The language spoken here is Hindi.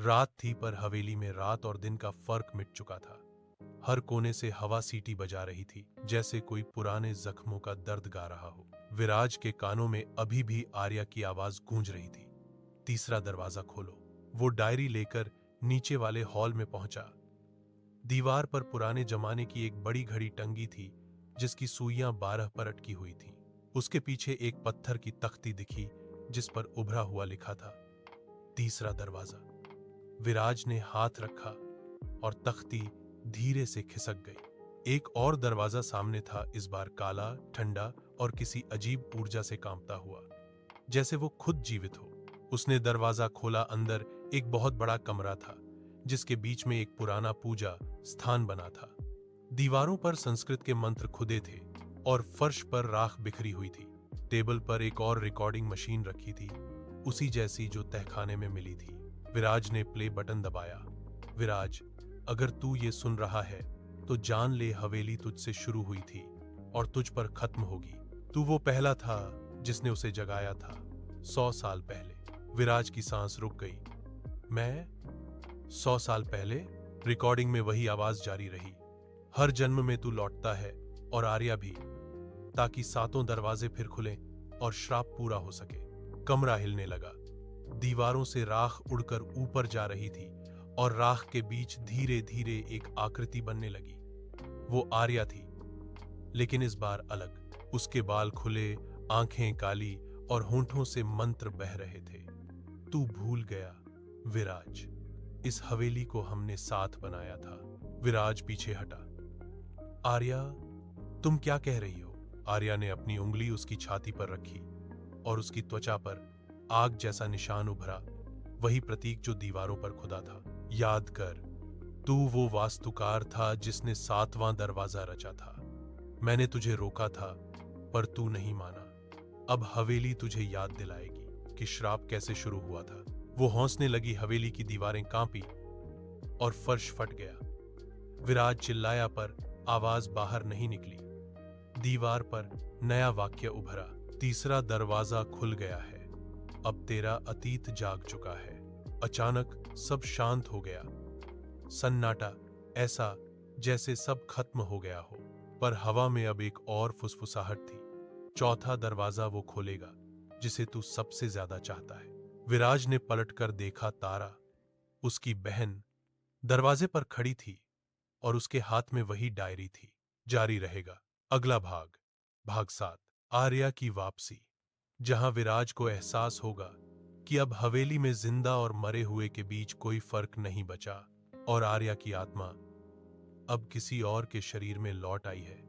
रात थी पर हवेली में रात और दिन का फर्क मिट चुका था। हर कोने से हवा सीटी बजा रही थी, जैसे कोई पुराने जख्मों का दर्द गा रहा हो। विराज के कानों में अभी भी आर्या की आवाज गूंज रही थी, तीसरा दरवाजा खोलो। वो डायरी लेकर नीचे वाले हॉल में पहुंचा। दीवार पर पुराने जमाने की एक बड़ी घड़ी टंगी थी, जिसकी सुइयां 12 पर अटकी हुई थीं। उसके पीछे एक पत्थर की तख्ती दिखी, जिस पर उभरा हुआ लिखा था, तीसरा दरवाजा। विराज ने हाथ रखा और तख्ती धीरे से खिसक गई। एक और दरवाजा सामने था, इस बार काला, ठंडा और किसी अजीब ऊर्जा से कांपता हुआ, जैसे वो खुद जीवित हो। उसने दरवाजा खोला। अंदर एक बहुत बड़ा कमरा था, जिसके बीच में एक पुराना पूजा स्थान बना था। दीवारों पर संस्कृत के मंत्र खुदे थे और फर्श पर राख बिखरी हुई थी। टेबल पर एक और रिकॉर्डिंग मशीन रखी थी, उसी जैसी जो तहखाने में मिली थी। विराज ने प्ले बटन दबाया। विराज, अगर तू ये सुन रहा है तो जान ले, हवेली तुझसे शुरू हुई थी और तुझ पर खत्म होगी। तू वो पहला था जिसने उसे जगाया था, 100 साल पहले। विराज की सांस रुक गई। मैं 100 साल पहले? रिकॉर्डिंग में वही आवाज जारी रही। हर जन्म में तू लौटता है, और आर्या भी, ताकि 7 दरवाजे फिर खुलें और श्राप पूरा हो सके। कमरा हिलने लगा। दीवारों से राख उड़कर ऊपर जा रही थी और राख के बीच धीरे धीरे एक आकृति बनने लगी। वो आर्या थी, लेकिन इस बार अलग। उसके बाल खुले, आंखें काली और होंठों से मंत्र बह रहे थे। तू भूल गया विराज, इस हवेली को हमने साथ बनाया था। विराज पीछे हटा। आर्या, तुम क्या कह रही हो? आर्या ने अपनी उंगली उसकी छाती पर रखी और उसकी त्वचा पर आग जैसा निशान उभरा, वही प्रतीक जो दीवारों पर खुदा था। याद कर, तू वो वास्तुकार था जिसने 7वां दरवाजा रचा था। मैंने तुझे रोका था, पर तू नहीं माना। अब हवेली तुझे याद दिलाएगी कि श्राप कैसे शुरू हुआ था। वो हौंसने लगी। हवेली की दीवारें कांपी और फर्श फट गया। विराज चिल्लाया, पर आवाज बाहर नहीं निकली। दीवार पर नया वाक्य उभरा, तीसरा दरवाजा खुल गया है, अब तेरा अतीत जाग चुका है। अचानक सब शांत हो गया। सन्नाटा, ऐसा जैसे सब खत्म हो गया हो। पर हवा में अब एक और फुसफुसाहट थी। चौथा दरवाजा वो खोलेगा जिसे तू सबसे ज्यादा चाहता है। विराज ने पलटकर देखा। तारा, उसकी बहन, दरवाजे पर खड़ी थी और उसके हाथ में वही डायरी थी। जारी रहेगा अगला भाग, भाग 7, आर्या की वापसी। जहां विराज को एहसास होगा कि अब हवेली में जिंदा और मरे हुए के बीच कोई फर्क नहीं बचा, और आर्या की आत्मा अब किसी और के शरीर में लौट आई है।